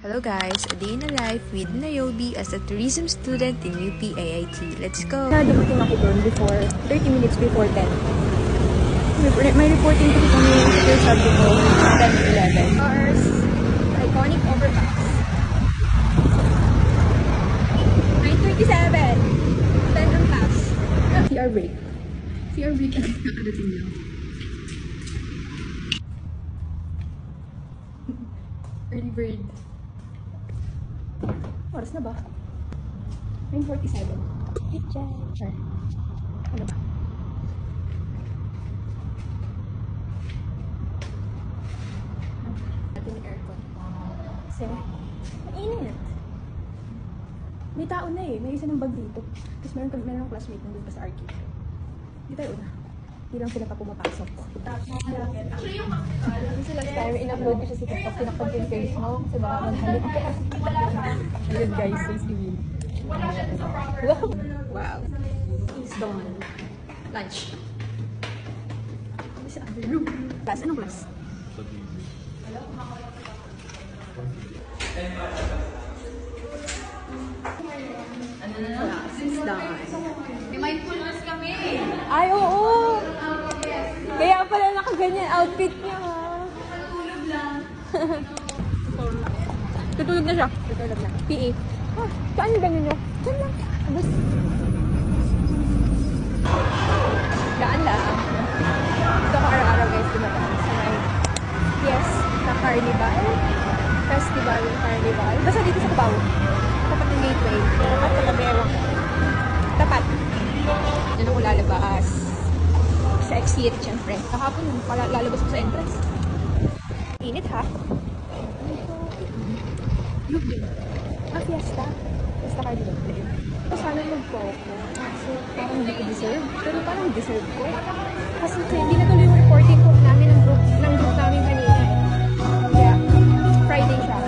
Hello guys, a day in a life with Niobe as a tourism student in UP AIT. Let's go! Dumating ako doon before, 30 minutes before 10. May reporting ko kami yung secure subject ko, 10-11. Cars, iconic overpass. 9:37! 10 ang pass. CR break. CR break ang nakadating niya. Early bird. Oras na ba? 9:47. Picture. Ano ba? Natin yung aircon. Kasi, mainit. May tao na eh. May isa ng bag dito. Tapos meron ng classmate nandun pa sa arcade. Hindi tayo una. Hindi lang sila pa pumapasok. Kasi last time, in-upload ko siya sa TikTok. Tinakpad ko yung face mo. Kasi baka manhalit. Ayun guys, face reveal. Wow. It's dawn. Lunch. Ano sa other room? Class? Anong class? Class is done. May mindfulness kami. Ay, oo! Kaya pala nakaganyan outfit niya, ha? Tulog lang. Tutulog na siya. Tutulog na. PE. Ah, saan yung ganyan niyo? Diyan lang. Abas. Daan lang. Ito ko araw-araw guys, dumadaan sa may Fiesta Carnival. Festival Carnival. Basta dito sa Cubao. Tapat ng gateway. At katabi, ewan ko. Tapat. Diyan ako lalabas. Sa exit, syempre. Kahapon, lalabas ko sa entrance. Init, ha? Yung Fiesta. Fiesta Carnival. Sana mag-focus. Kasi parang hindi ko deserve. Pero parang deserve ko. Kasi hindi na tuloy yung reporting ko namin ng group namin kanina. Kaya, Friday siya.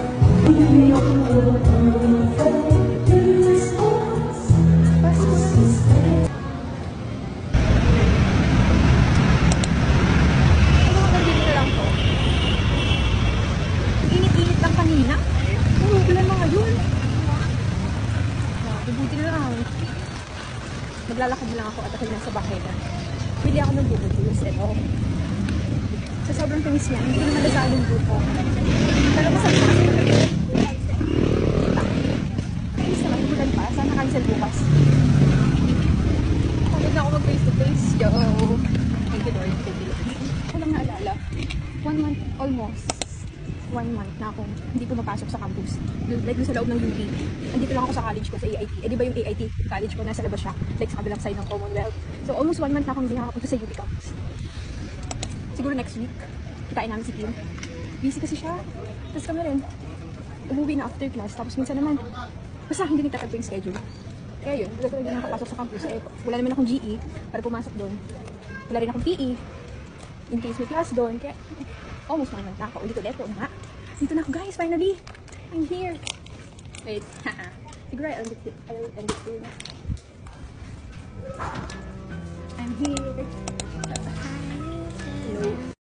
Init-init lang kanina. Ulan mga yun. Buti na lang. Maglalakad lang ako at ako nasa bahay na. Bili ako ng buko juice and all. Sa sobrang tamis niya, hindi ko naman nasa anong buko. Pero masarap na kasi talaga. Tamis naman, bulan pa. Sana cancel bukas. Pagod na ako mag face to face. Yo! Thank you Lord. Thank you Lord. Ako lang naalala. 1 month almost. 1 month na akong hindi pumapasok sa campus. Like doon sa loob ng UP. Andito lang ako sa college ko, sa AIT. Eh di ba yung AIT college ko, nasa labas siya. Like sa kabilang side ng Commonwealth. So almost 1 month na akong hindi nakakapunta sa UP campus. Siguro next week, kitain namin si Kim. Busy kasi siya. Tapos kami rin, umuwi na after class. Tapos minsan naman, basta hindi nagtatagpo yung schedule. Kaya yun, wala talaga nakapasok sa campus. Eh, wala naman akong GE para pumasok doon. Wala rin akong PE. In case may class doon. Kaya, almost 1 month na ako. Ulit-ulit na nga. Dito na ako guys, finally. I'm here. Wait, siguro I'll end it here. I'm here. Hello.